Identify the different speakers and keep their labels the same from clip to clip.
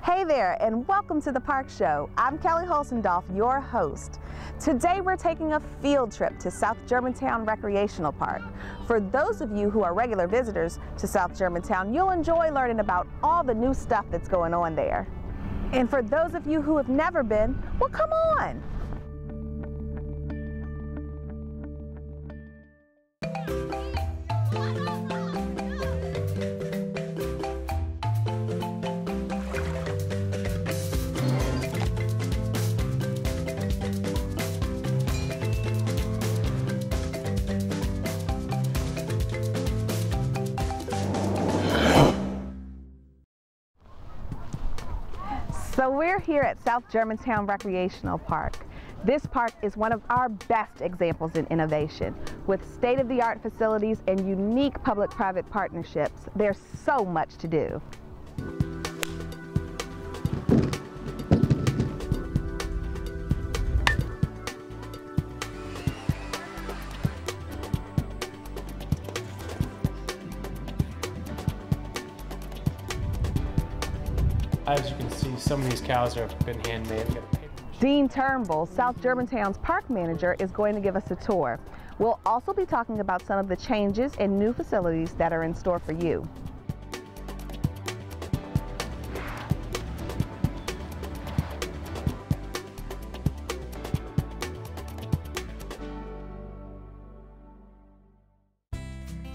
Speaker 1: Hey there, and welcome to the Park Show. I'm Kelly Holsendorf, your host. Today we're taking a field trip to South Germantown Recreational Park. For those of you who are regular visitors to South Germantown, you'll enjoy learning about all the new stuff that's going on there. And for those of you who have never been, well, come on. So we're here at South Germantown Recreational Park. This park is one of our best examples in innovation. With state-of-the-art facilities and unique public-private partnerships, there's so much to do.
Speaker 2: As you can see, some of these cows have been handmade.
Speaker 1: Dean Turnbull, South Germantown's park manager, is going to give us a tour. We'll also be talking about some of the changes and new facilities that are in store for you.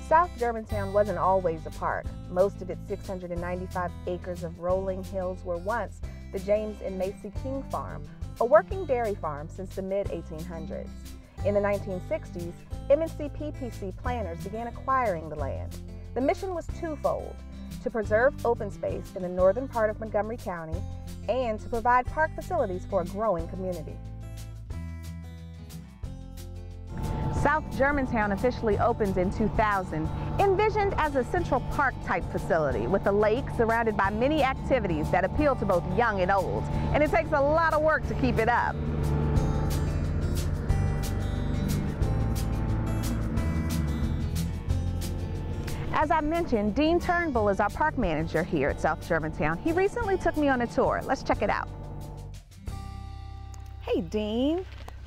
Speaker 1: South Germantown wasn't always a park. Most of its 695 acres of rolling hills were once the James and Macy King Farm, a working dairy farm since the mid-1800s. In the 1960s, M&C PPC planners began acquiring the land. The mission was twofold: to preserve open space in the northern part of Montgomery County and to provide park facilities for a growing community. South Germantown officially opened in 2000, envisioned as a Central Park type facility with a lake surrounded by many activities that appeal to both young and old, and it takes a lot of work to keep it up. As I mentioned, Dean Turnbull is our park manager here at South Germantown. He recently took me on a tour. Let's check it out. Hey, Dean.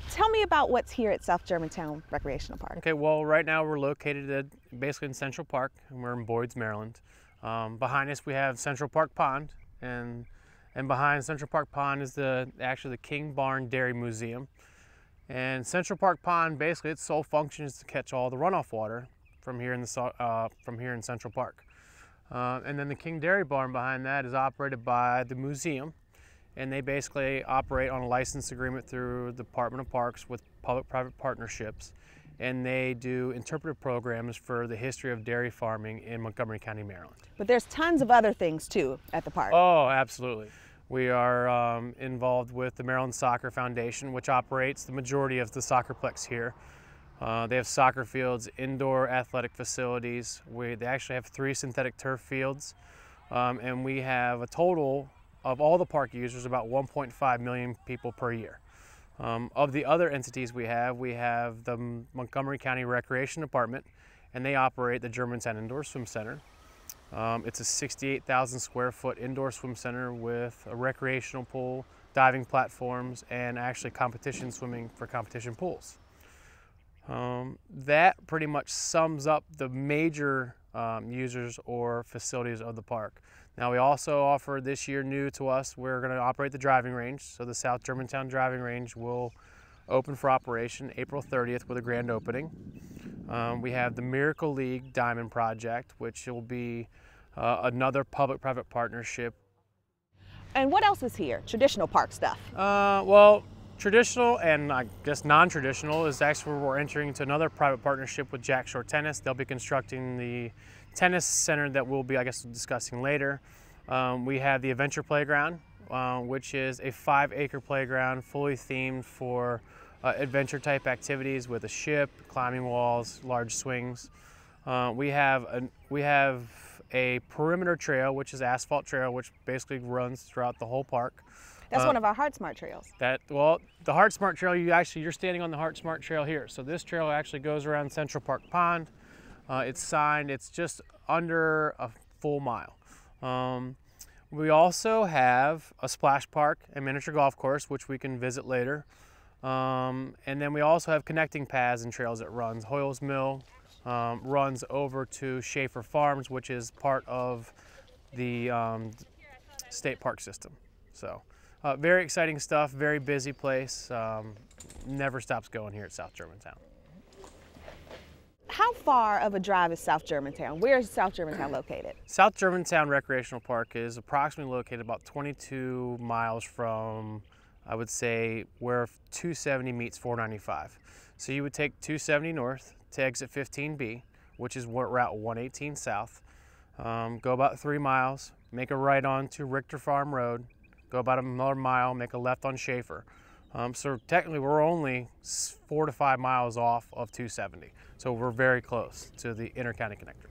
Speaker 1: Tell me about what's here at South Germantown Recreational Park.
Speaker 2: Okay, well, right now we're located basically in Central Park, and we're in Boyds, Maryland. Behind us we have Central Park Pond, and behind Central Park Pond is actually the King Barn Dairy Museum. And Central Park Pond, basically its sole function is to catch all the runoff water from here in Central Park. And then the King Dairy Barn behind that is operated by the museum. And they basically operate on a license agreement through the Department of Parks with public-private partnerships. And they do interpretive programs for the history of dairy farming in Montgomery County, Maryland.
Speaker 1: But there's tons of other things too at the park.
Speaker 2: Oh, absolutely. We are involved with the Maryland Soccer Foundation, which operates the majority of the soccerplex here. They have soccer fields, indoor athletic facilities. They actually have 3 synthetic turf fields. And we have a total of all the park users, about 1.5 million people per year. Of the other entities we have the Montgomery County Recreation Department, and they operate the Germantown Indoor Swim Center. It's a 68,000 square foot indoor swim center with a recreational pool, diving platforms, and actually competition swimming for competition pools. That pretty much sums up the major users or facilities of the park. Now we also offer this year, new to us, we're going to operate the driving range. So the South Germantown driving range will open for operation April 30th with a grand opening. We have the Miracle League Diamond Project, which will be another public-private partnership.
Speaker 1: And what else is here? Traditional park stuff?
Speaker 2: Well, traditional and I guess non-traditional is actually where we're entering into another private partnership with Jack Shore Tennis. They'll be constructing the tennis center that we'll be, I guess, discussing later. We have the Adventure Playground, which is a 5-acre playground fully themed for adventure type activities with a ship, climbing walls, large swings. We have a perimeter trail, which is asphalt trail, which basically runs throughout the whole park.
Speaker 1: That's one of our Heart Smart trails.
Speaker 2: Well, the Heart Smart trail, you're standing on the Heart Smart trail here. So this trail actually goes around Central Park Pond. It's signed, it's just under a full mile. We also have a splash park and miniature golf course, which we can visit later. And then we also have connecting paths and trails that runs. Hoyles Mill runs over to Schaefer Farms, which is part of the state park system. So very exciting stuff, very busy place. Never stops going here at South Germantown.
Speaker 1: How far of a drive is South Germantown? Where is South Germantown located?
Speaker 2: South Germantown Recreational Park is approximately located about 22 miles from, I would say, where 270 meets 495. So you would take 270 north to exit 15B, which is Route 118 south. Go about 3 miles, make a right on to Richter Farm Road, go about another mile, make a left on Schaefer. So technically we're only 4 to 5 miles off of 270. So we're very close to the Intercounty Connector.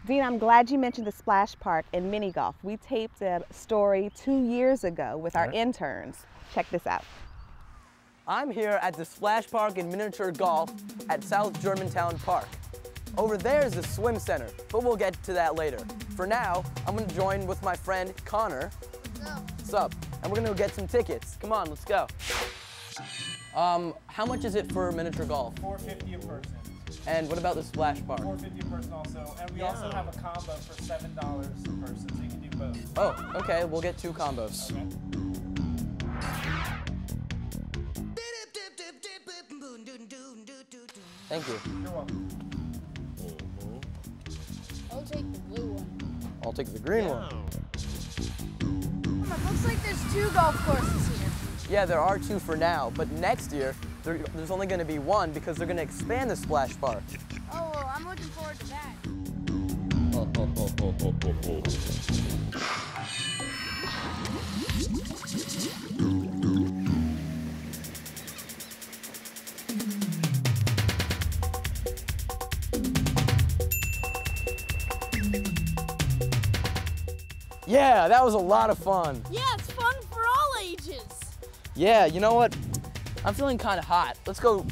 Speaker 1: Dean, I'm glad you mentioned the splash park and mini golf. We taped a story 2 years ago with our interns. Check this out.
Speaker 3: I'm here at the splash park and miniature golf at South Germantown Park. Over there is the swim center, but we'll get to that later. For now, I'm gonna join with my friend Connor. Sup? And we're gonna go get some tickets. Come on, let's go. How much is it for miniature golf?
Speaker 4: $4.50 a person.
Speaker 3: And what about the splash park?
Speaker 4: $4.50 a person also. And we also have a combo for $7 a person, so you can do both.
Speaker 3: Oh, okay, we'll get 2 combos.
Speaker 4: Okay.
Speaker 3: Thank you.
Speaker 4: You're welcome.
Speaker 5: I'll take the blue one.
Speaker 3: I'll take the green one.
Speaker 5: It looks like there's 2 golf courses here.
Speaker 3: Yeah, there are 2 for now, but next year, there's only gonna be 1 because they're gonna expand the splash park.
Speaker 5: Oh, well, I'm looking forward to that.
Speaker 3: Yeah, that was a lot of fun.
Speaker 5: Yeah, it's fun for all ages.
Speaker 3: Yeah, you know what? I'm feeling kind of hot. Let's go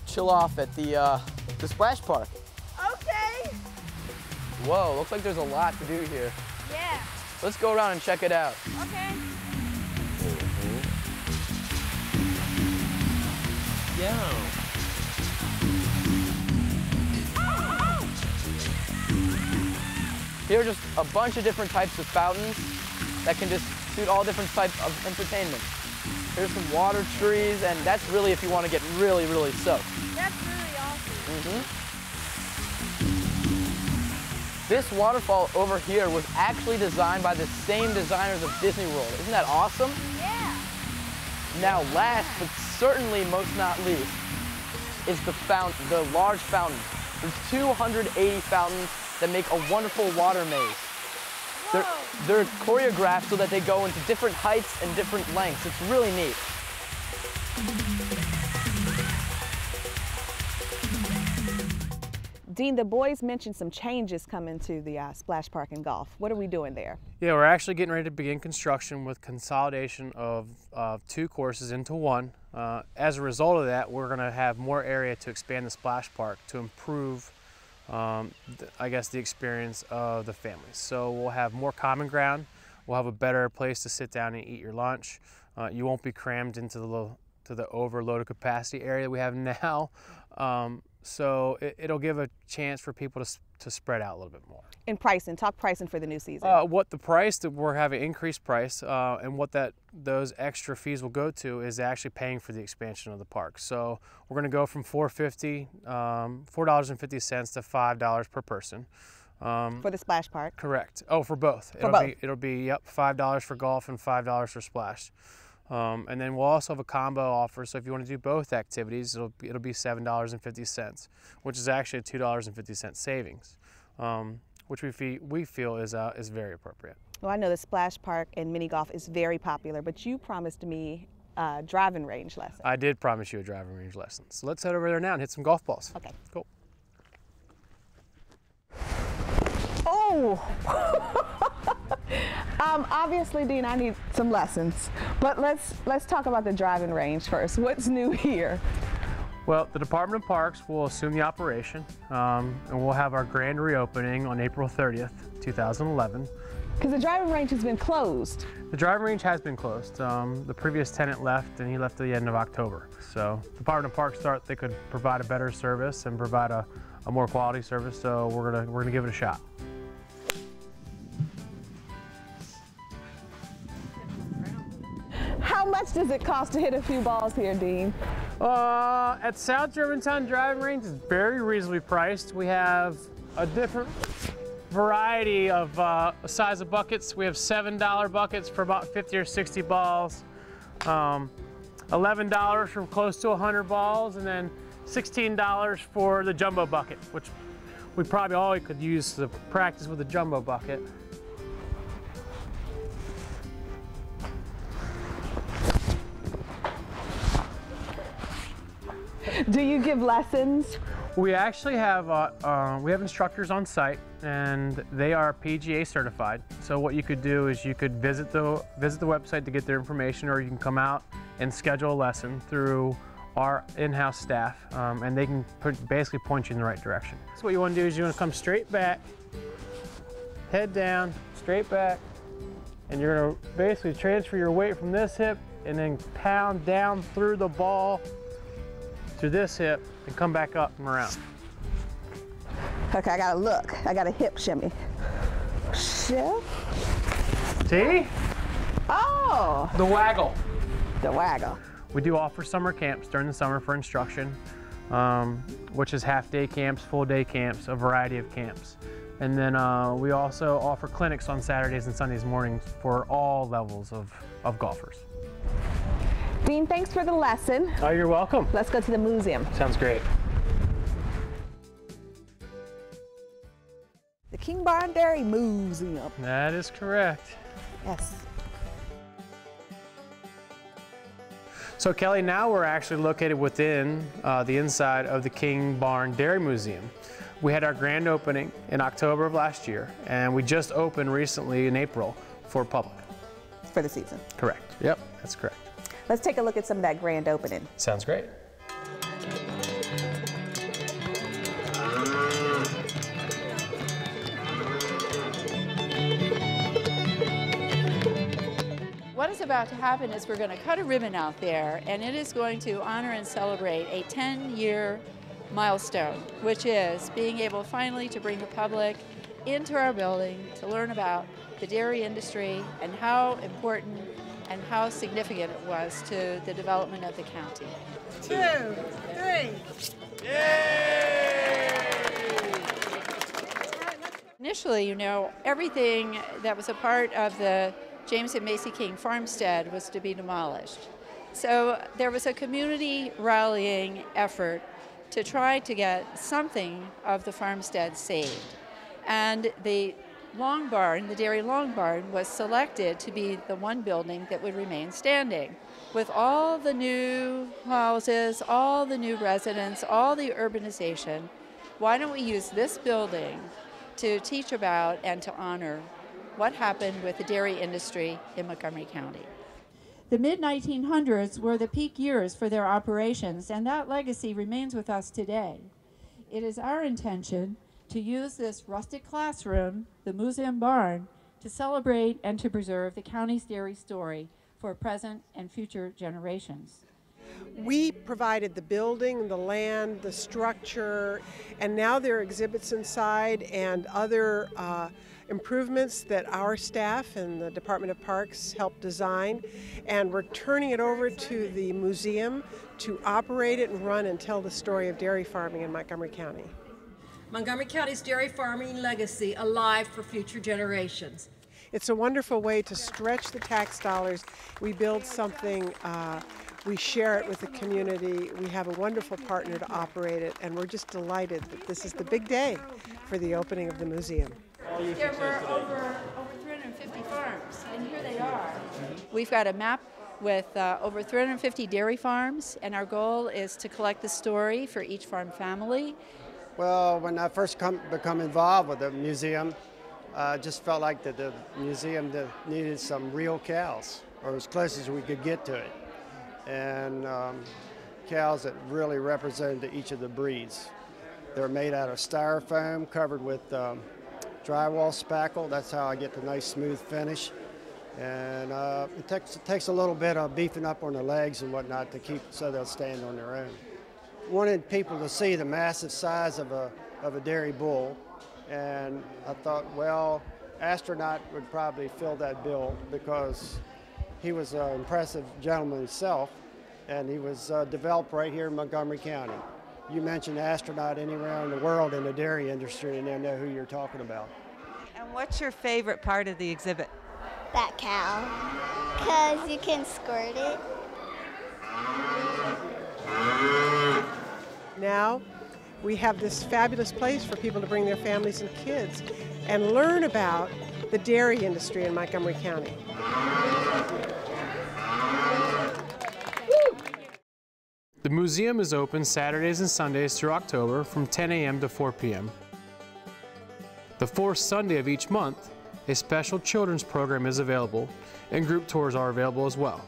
Speaker 3: chill off at the splash park.
Speaker 5: Okay.
Speaker 3: Whoa, looks like there's a lot to do here.
Speaker 5: Yeah.
Speaker 3: Let's go around and check it out.
Speaker 5: Okay.
Speaker 3: Yeah. Here are just a bunch of different types of fountains that can just suit all different types of entertainment. Here's some water trees, and that's really if you want to get really, really soaked.
Speaker 5: That's really awesome.
Speaker 3: This waterfall over here was actually designed by the same designers of Disney World. Isn't that awesome?
Speaker 5: Yeah.
Speaker 3: Now last, but certainly most not least, is the fountain, the large fountain. There's 280 fountains that make a wonderful water maze. They're choreographed so that they go into different heights and different lengths. It's really neat.
Speaker 1: Dean, the boys mentioned some changes coming to the splash park and golf. What are we doing there?
Speaker 2: Yeah, we're actually getting ready to begin construction with consolidation of 2 courses into 1. As a result of that, we're going to have more area to expand the splash park to improve, I guess, the experience of the families. So we'll have more common ground. We'll have a better place to sit down and eat your lunch. You won't be crammed into the overloaded capacity area we have now. So it'll give a chance for people to spread out a little bit more.
Speaker 1: And pricing, talk pricing for the new season.
Speaker 2: What the price that we're having increased price, and what those extra fees will go to is actually paying for the expansion of the park. So we're going to go from $4.50 to $5 per person.
Speaker 1: For the splash park?
Speaker 2: Correct. Oh, for both. It'll be yep, $5 for golf and $5 for splash. And then we'll also have a combo offer, so if you want to do both activities, it'll be $7.50, which is actually a $2.50 savings, which we feel is very appropriate.
Speaker 1: Well, I know the splash park and mini golf is very popular, but you promised me a driving range lesson.
Speaker 2: I did promise you a driving range lesson. So let's head over there now and hit some golf balls.
Speaker 1: Okay.
Speaker 2: Cool.
Speaker 1: Oh! Obviously, Dean, I need some lessons, but let's talk about the driving range first. What's new here?
Speaker 2: Well, the Department of Parks will assume the operation, and we'll have our grand reopening on April 30th, 2011.
Speaker 1: Because the driving range has been closed.
Speaker 2: The driving range has been closed. The previous tenant left, and he left at the end of October. So the Department of Parks thought they could provide a better service and provide a more quality service, so we're gonna give it a shot.
Speaker 1: How much does it cost to hit a few balls here, Dean?
Speaker 2: At South Germantown Driving Range, it's very reasonably priced. We have a different variety of size of buckets. We have $7 buckets for about 50 or 60 balls, $11 for close to 100 balls, and then $16 for the jumbo bucket, which we probably all could use to practice with the jumbo bucket.
Speaker 1: Do you give lessons?
Speaker 2: We actually have instructors on site, and they are PGA certified. So what you could do is you could visit the website to get their information, or you can come out and schedule a lesson through our in-house staff, and they can basically point you in the right direction. So what you want to do is you want to come straight back, head down, straight back, and you're going to basically transfer your weight from this hip and then pound down through the ball to this hip and come back up and around.
Speaker 1: Okay, I gotta look. I got a hip shimmy. Shift.
Speaker 2: See?
Speaker 1: Oh!
Speaker 2: The waggle.
Speaker 1: The waggle.
Speaker 2: We do offer summer camps during the summer for instruction, which is half-day camps, full-day camps, a variety of camps. And then we also offer clinics on Saturdays and Sundays mornings for all levels of golfers.
Speaker 1: Dean, thanks for the lesson.
Speaker 2: Oh, you're welcome.
Speaker 1: Let's go to the museum.
Speaker 2: Sounds great.
Speaker 1: The King Barn Dairy Museum.
Speaker 2: That is correct.
Speaker 1: Yes.
Speaker 2: So Kelly, now we're actually located within the inside of the King Barn Dairy Museum. We had our grand opening in October of last year, and we just opened recently in April for public.
Speaker 1: For the season.
Speaker 2: Correct. Yep, that's correct.
Speaker 1: Let's take a look at some of that grand opening.
Speaker 2: Sounds great.
Speaker 6: What is about to happen is we're going to cut a ribbon out there, and it is going to honor and celebrate a 10-year milestone, which is being able finally to bring the public into our building to learn about the dairy industry and how important and how significant it was to the development of the county.
Speaker 5: 2, 3.
Speaker 6: Initially, you know, everything that was a part of the James and Macy King farmstead was to be demolished. So there was a community rallying effort to try to get something of the farmstead saved. And the Long Barn, the Dairy Long Barn, was selected to be the one building that would remain standing. With all the new houses, all the new residents, all the urbanization, why don't we use this building to teach about and to honor what happened with the dairy industry in Montgomery County? The mid-1900s were the peak years for their operations, and that legacy remains with us today. It is our intention to use this rustic classroom, the museum barn, to celebrate and to preserve the county's dairy story for present and future generations.
Speaker 7: We provided the building, the land, the structure, and now there are exhibits inside and other improvements that our staff and the Department of Parks helped design, and we're turning it over to the museum to operate it and run and tell the story of dairy farming in Montgomery County.
Speaker 8: Montgomery County's dairy farming legacy alive for future generations.
Speaker 7: It's a wonderful way to stretch the tax dollars. We build something, we share it with the community. We have a wonderful partner to operate it, and we're just delighted that this is the big day for the opening of the museum.
Speaker 6: There were over 350 farms, and here they are. We've got a map with over 350 dairy farms, and our goal is to collect the story for each farm family.
Speaker 9: Well, when I first become involved with the museum, I just felt like that the museum needed some real cows, or as close as we could get to it. And cows that really represented each of the breeds. They're made out of styrofoam covered with drywall spackle. That's how I get the nice smooth finish. And it takes a little bit of beefing up on the legs and whatnot to keep so they'll stand on their own. Wanted people to see the massive size of a dairy bull, and I thought, well, Astronaut would probably fill that bill because he was an impressive gentleman himself, and he was developed right here in Montgomery County. You mention Astronaut anywhere in the world in the dairy industry and they'll know who you're talking about.
Speaker 10: And what's your favorite part of the exhibit?
Speaker 11: That cow, because you can squirt it.
Speaker 7: Now we have this fabulous place for people to bring their families and kids and learn about the dairy industry in Montgomery County.
Speaker 2: The museum is open Saturdays and Sundays through October from 10 a.m. to 4 p.m. The fourth Sunday of each month, a special children's program is available, and group tours are available as well.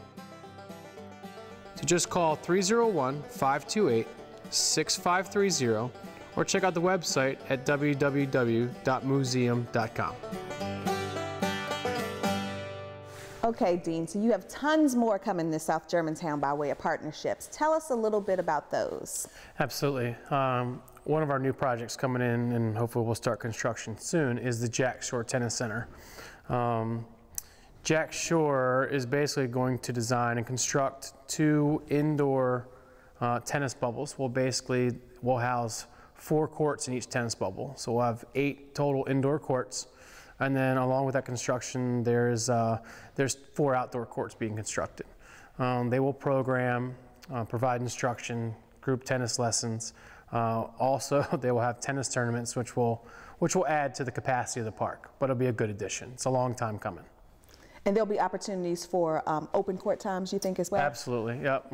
Speaker 2: So just call 301-528-6530 or check out the website at www.museum.com.
Speaker 1: Okay, Dean, so you have tons more coming to South Germantown by way of partnerships. Tell us a little bit about those.
Speaker 2: Absolutely. One of our new projects coming in, and hopefully we'll start construction soon, is the Jack Shore Tennis Center. Jack Shore is basically going to design and construct 2 indoor tennis bubbles. We'll house 4 courts in each tennis bubble. So we'll have 8 total indoor courts. And then along with that construction, there's 4 outdoor courts being constructed. They will program, provide instruction, group tennis lessons. Also, they will have tennis tournaments, which will add to the capacity of the park, but it'll be a good addition. It's a long time coming.
Speaker 1: And there'll be opportunities for open court times, you think, as well?
Speaker 2: Absolutely, yep.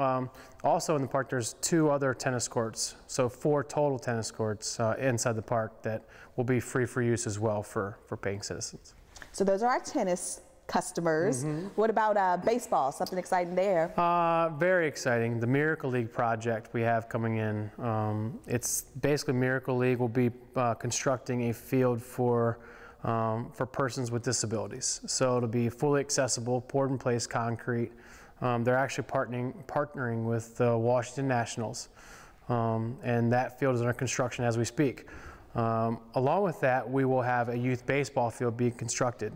Speaker 2: Also in the park, there's 2 other tennis courts, so 4 total tennis courts inside the park that will be free for use as well for paying citizens.
Speaker 1: So those are our tennis customers. Mm-hmm. What about baseball? Something exciting there?
Speaker 2: Very exciting. The Miracle League project we have coming in. It's basically Miracle League will be constructing a field for persons with disabilities. So it'll be fully accessible, poured in place concrete. They're actually partnering with the Washington Nationals, and that field is under construction as we speak. Along with that, we will have a youth baseball field being constructed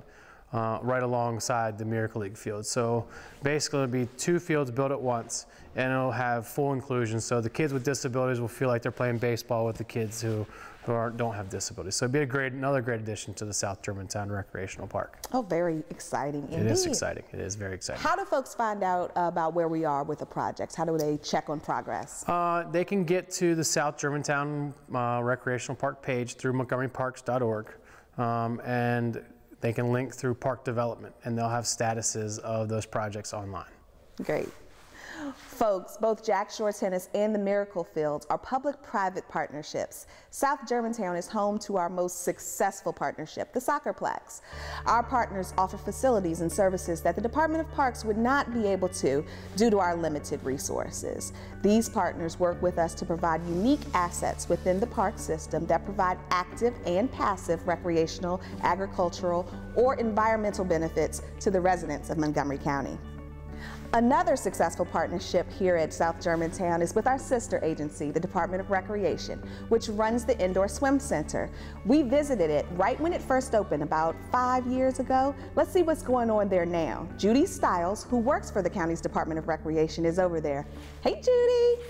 Speaker 2: right alongside the Miracle League field. So basically it'll be 2 fields built at once, and it'll have full inclusion. So the kids with disabilities will feel like they're playing baseball with the kids who don't have disabilities. So it'd be another great addition to the South Germantown Recreational Park.
Speaker 1: Oh, very exciting indeed.
Speaker 2: It is exciting. It is very exciting.
Speaker 1: How do folks find out about where we are with the projects? How do they check on progress?
Speaker 2: They can get to the South Germantown Recreational Park page through montgomeryparks.org, and they can link through Park Development, and they'll have statuses of those projects online.
Speaker 1: Great. Folks, both Jack Shore Tennis and the Miracle Fields are public-private partnerships. South Germantown is home to our most successful partnership, the Soccerplex. Our partners offer facilities and services that the Department of Parks would not be able to due to our limited resources. These partners work with us to provide unique assets within the park system that provide active and passive recreational, agricultural, or environmental benefits to the residents of Montgomery County. Another successful partnership here at South Germantown is with our sister agency, the Department of Recreation, which runs the Indoor Swim Center. We visited it right when it first opened about 5 years ago. Let's see what's going on there now. Judy Stiles, who works for the county's Department of Recreation, is over there. Hey, Judy.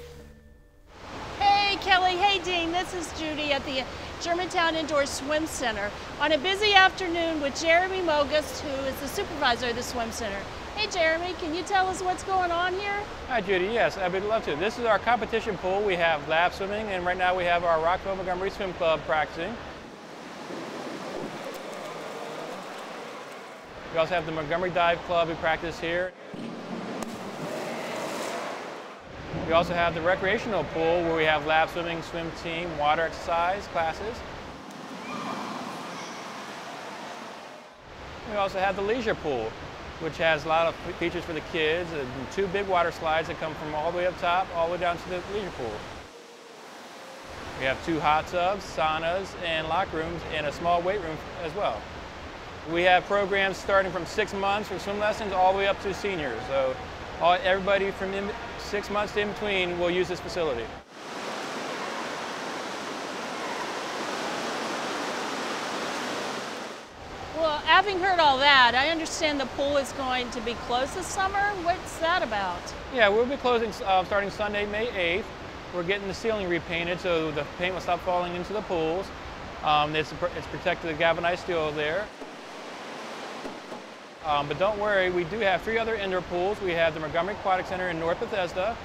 Speaker 12: Hey, Kelly. Hey, Dean. This is Judy at the Germantown Indoor Swim Center on a busy afternoon with Jeremy Mogus, who is the supervisor of the Swim Center. Hey Jeremy, can you tell us what's going on here?
Speaker 13: Hi Judy, yes, I'd love to. This is our competition pool. We have lap swimming, and right now we have our Rockville Montgomery Swim Club practicing. We also have the Montgomery Dive Club who practice here. We also have the recreational pool where we have lap swimming, swim team, water exercise classes. We also have the leisure pool. which has a lot of features for the kids, and 2 big water slides that come from all the way up top, all the way down to the leisure pool. We have 2 hot tubs, saunas, and locker rooms, and a small weight room as well. We have programs starting from 6 months for swim lessons all the way up to seniors. So everybody from 6 months to in between will use this facility.
Speaker 12: Well, having heard all that, I understand the pool is going to be closed this summer. What's that about?
Speaker 13: Yeah, we'll be closing starting Sunday, May 8th. We're getting the ceiling repainted so the paint will stop falling into the pools. It's protected with galvanized steel there. But don't worry, we do have 3 other indoor pools. We have the Montgomery Aquatic Center in North Bethesda,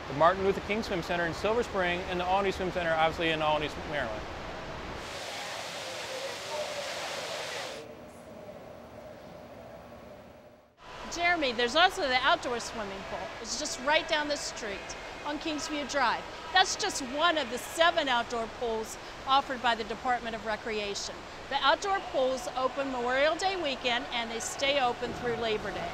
Speaker 13: the Martin Luther King Swim Center in Silver Spring, and the Albany Swim Center, obviously in Albany, Maryland.
Speaker 12: Jeremy, there's also the outdoor swimming pool. It's just right down the street on Kingsview Drive. That's just one of the 7 outdoor pools offered by the Department of Recreation. The outdoor pools open Memorial Day weekend and they stay open through Labor Day.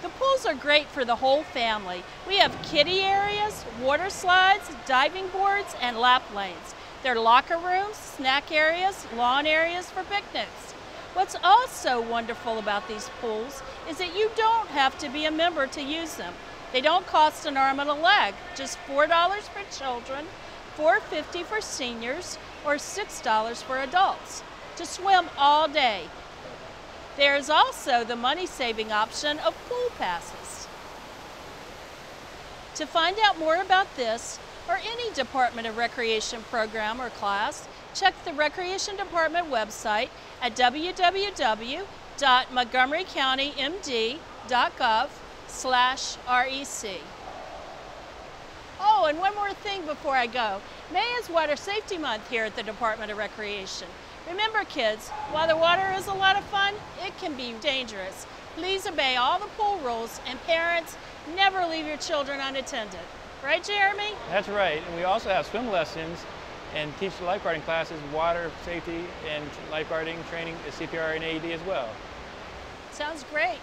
Speaker 12: The pools are great for the whole family. We have kiddie areas, water slides, diving boards, and lap lanes. There are locker rooms, snack areas, lawn areas for picnics. What's also wonderful about these pools is that you don't have to be a member to use them. They don't cost an arm and a leg, just $4 for children, $4.50 for seniors, or $6 for adults to swim all day. There is also the money-saving option of pool passes. To find out more about this or any Department of Recreation program or class, check the Recreation Department website at www.montgomerycountymd.gov/REC. Oh, and one more thing before I go. May is Water Safety Month here at the Department of Recreation. Remember, kids, while the water is a lot of fun, it can be dangerous. Please obey all the pool rules, and parents, never leave your children unattended. Right, Jeremy?
Speaker 13: That's right, and we also have swim lessons and teach the lifeguarding classes, water safety and lifeguarding training, CPR and AED as well.
Speaker 12: Sounds great.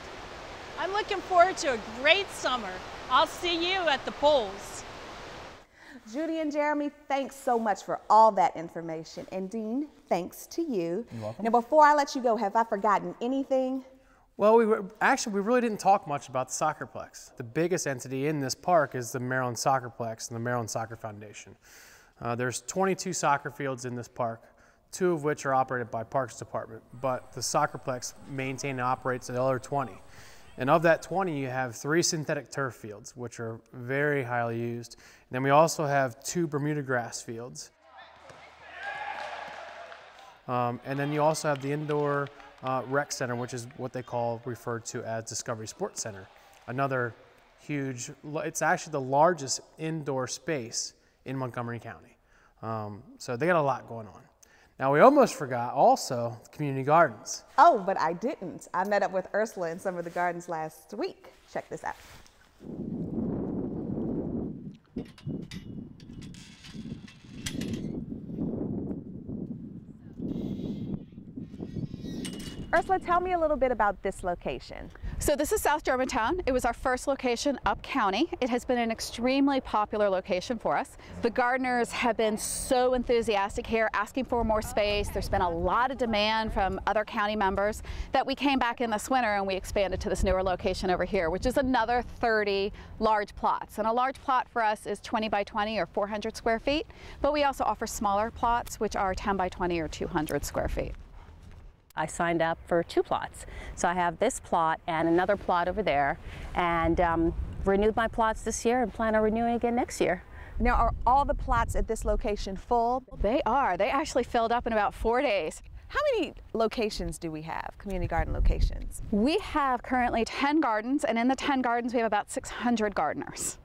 Speaker 12: I'm looking forward to a great summer. I'll see you at the pools.
Speaker 1: Judy and Jeremy, thanks so much for all that information. And Dean, thanks to you.
Speaker 2: You're welcome.
Speaker 1: Now, before I let you go, have I forgotten anything?
Speaker 2: Well, we really didn't talk much about the Soccerplex. The biggest entity in this park is the Maryland Soccerplex and the Maryland Soccer Foundation. There's 22 soccer fields in this park, 2 of which are operated by Parks Department, but the Soccerplex maintains and operates the other 20. And of that 20, you have 3 synthetic turf fields, which are very highly used. And then we also have 2 Bermuda grass fields. And then you also have the indoor rec center, which is what they referred to as Discovery Sports Center. Another huge, it's actually the largest indoor space in Montgomery County. So they got a lot going on. Now, we almost forgot also community gardens.
Speaker 1: Oh, but I didn't. I met up with Ursula in some of the gardens last week. Check this out. Ursula, tell me a little bit about this location.
Speaker 14: So this is South Germantown. It was our first location up county. It has been an extremely popular location for us. The gardeners have been so enthusiastic here, asking for more space. There's been a lot of demand from other county members that we came back in this winter and we expanded to this newer location over here, which is another 30 large plots. And a large plot for us is 20 by 20 or 400 square feet, but we also offer smaller plots, which are 10 by 20 or 200 square feet.
Speaker 15: I signed up for 2 plots. So I have this plot and another plot over there, and renewed my plots this year and plan on renewing again next year.
Speaker 1: Now, are all the plots at this location full?
Speaker 14: They are. They actually filled up in about 4 days.
Speaker 1: How many locations do we have, community garden locations?
Speaker 14: We have currently 10 gardens, and in the 10 gardens we have about 600 gardeners.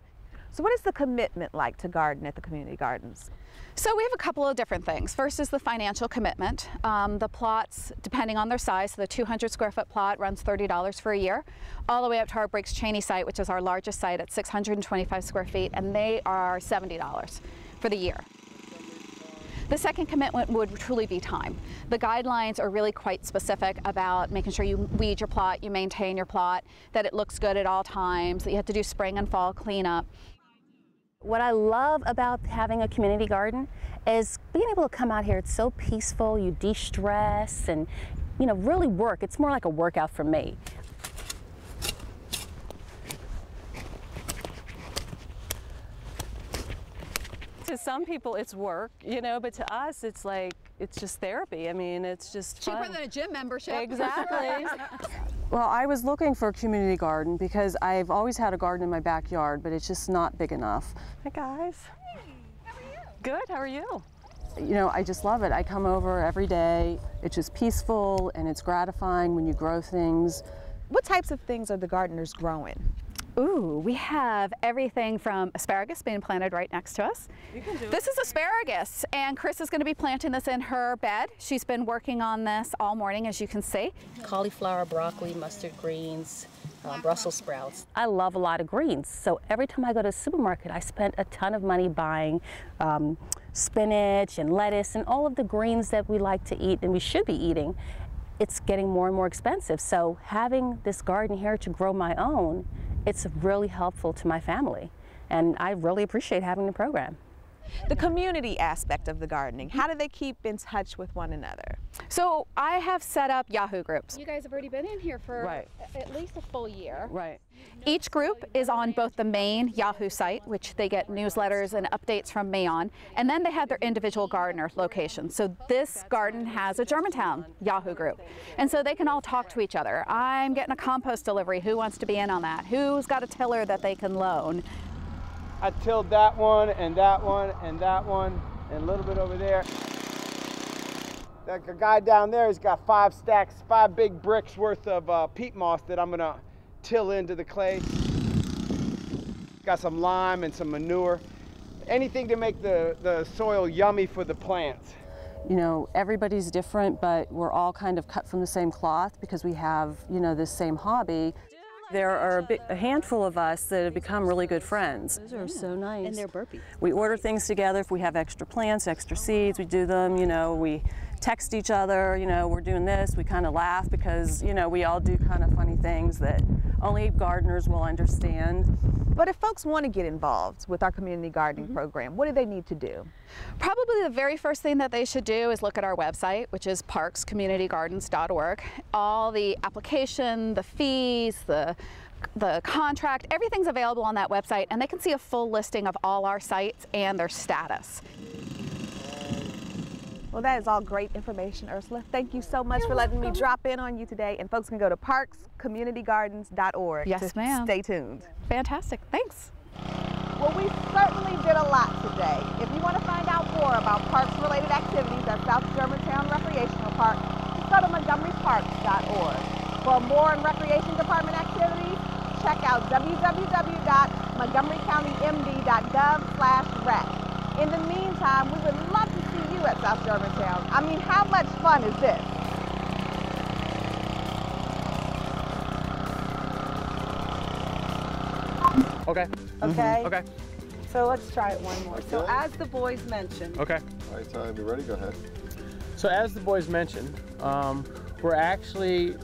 Speaker 1: So what is the commitment like to garden at the community gardens?
Speaker 14: So we have a couple of different things. First is the financial commitment. The plots, depending on their size, so the 200 square foot plot runs $30 for a year, all the way up to our Briggs Cheney site, which is our largest site at 625 square feet, and they are $70 for the year. The second commitment would truly be time. The guidelines are really quite specific about making sure you weed your plot, you maintain your plot, that it looks good at all times, that you have to do spring and fall cleanup.
Speaker 15: What I love about having a community garden is being able to come out here. It's so peaceful, you de-stress and, you know, really work. It's more like a workout for me.
Speaker 16: To some people it's work, you know, but to us it's like, it's just therapy. I mean, it's just
Speaker 14: cheaper
Speaker 16: fun.
Speaker 14: than a gym membership.
Speaker 16: Exactly. Well, I was looking for a community garden because I've always had a garden in my backyard, but it's just not big enough. Hi guys.
Speaker 12: Hey, how are you?
Speaker 16: Good, how are you? You know, I just love it. I come over every day. It's just peaceful and it's gratifying when you grow things.
Speaker 1: What types of things are the gardeners growing?
Speaker 14: Ooh, we have everything from asparagus being planted right next to us. This is asparagus, and Chris is going to be planting this in her bed. She's been working on this all morning, as you can see.
Speaker 15: Cauliflower, broccoli, mustard greens, Brussels sprouts. I love a lot of greens, so every time I go to the supermarket, I spend a ton of money buying spinach and lettuce and all of the greens that we like to eat and we should be eating. It's getting more and more expensive, so having this garden here to grow my own, it's really helpful to my family, and I really appreciate having the program.
Speaker 1: The community aspect of the gardening, how do they keep in touch with one another?
Speaker 14: So I have set up Yahoo groups. You guys have already been in here for at least a full year.
Speaker 16: Right.
Speaker 14: Each group is on both the main Yahoo site, which they get newsletters and updates from me on, and then they have their individual gardener locations. So this garden has a Germantown Yahoo group, and so they can all talk to each other. I'm getting a compost delivery. Who wants to be in on that? Who's got a tiller that they can loan?
Speaker 17: I tilled that one and that one and that one and a little bit over there. That guy down there has got 5 stacks, 5 big bricks worth of peat moss that I'm gonna till into the clay. Got some lime and some manure. Anything to make the soil yummy for the plants.
Speaker 16: You know, everybody's different, but we're all kind of cut from the same cloth because we have, you know, this same hobby. There are a handful of us that have become really good friends. Those are so nice.
Speaker 15: And they're burpees.
Speaker 16: We order things together. If we have extra plants, extra seeds, we do them, you know, we text each other, you know, we're doing this, we kind of laugh because, you know, we all do kind of funny things that only gardeners will understand.
Speaker 1: But if folks want to get involved with our community gardening program, what do they need to do?
Speaker 14: Probably the very first thing that they should do is look at our website, which is parkscommunitygardens.org. All the application, the fees, the contract, everything's available on that website, and they can see a full listing of all our sites and their status.
Speaker 1: Well, that is all great information, Ursula. Thank you so much for letting me drop in on you today, and folks can go to parkscommunitygardens.org.
Speaker 14: Yes, ma'am.
Speaker 1: Stay tuned.
Speaker 14: Fantastic. Thanks.
Speaker 1: Well, we certainly did a lot today. If you want to find out more about parks-related activities at South Germantown Recreational Park, just go to montgomeryparks.org. For more on Recreation Department activities, check out www.montgomerycountymd.gov/rec. In the meantime, we would love to see you at South Germantown. I mean, how much fun is this?
Speaker 2: Okay.
Speaker 5: Okay.
Speaker 2: Okay.
Speaker 5: So let's try it one more. So as the boys mentioned.
Speaker 2: Okay.
Speaker 18: All right, Tom, you ready? Go ahead.
Speaker 2: So as the boys mentioned, we're actually...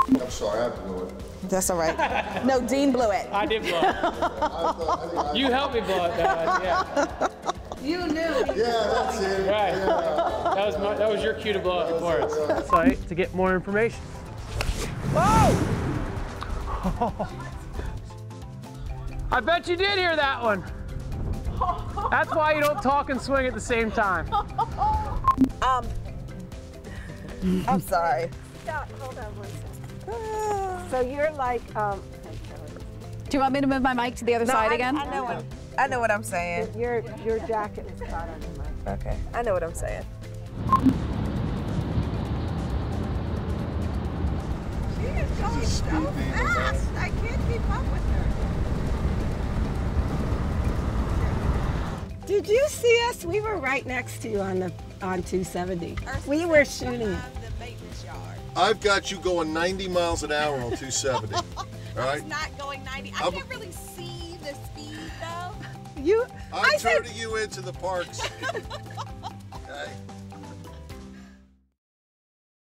Speaker 18: I'm sorry, I blew it.
Speaker 1: That's all right. No, Dean blew it.
Speaker 2: I did blow it. You helped me blow it, though. Yeah.
Speaker 5: You knew.
Speaker 18: Yeah, that's it.
Speaker 2: Right.
Speaker 18: Yeah.
Speaker 2: That was your cue to blow it for us. Site to get more information. Whoa! I bet you did hear that one. That's why you don't talk and swing at the same time.
Speaker 1: I'm sorry.
Speaker 5: Stop. Hold on one second. So you're like,
Speaker 14: Do you want me to move my mic to the other side again?
Speaker 1: I know what I'm saying.
Speaker 5: Your jacket is caught on your mic.
Speaker 1: Okay, I know what I'm saying.
Speaker 5: She is going so fast. I can't keep up with her. Did you see us? We were right next to you on 270. We were shooting it.
Speaker 18: I've got you going 90 miles an hour on 270. All right?
Speaker 19: It's not going 90. I can't really see the speed though.
Speaker 7: You.
Speaker 18: I'm turning you into the parks.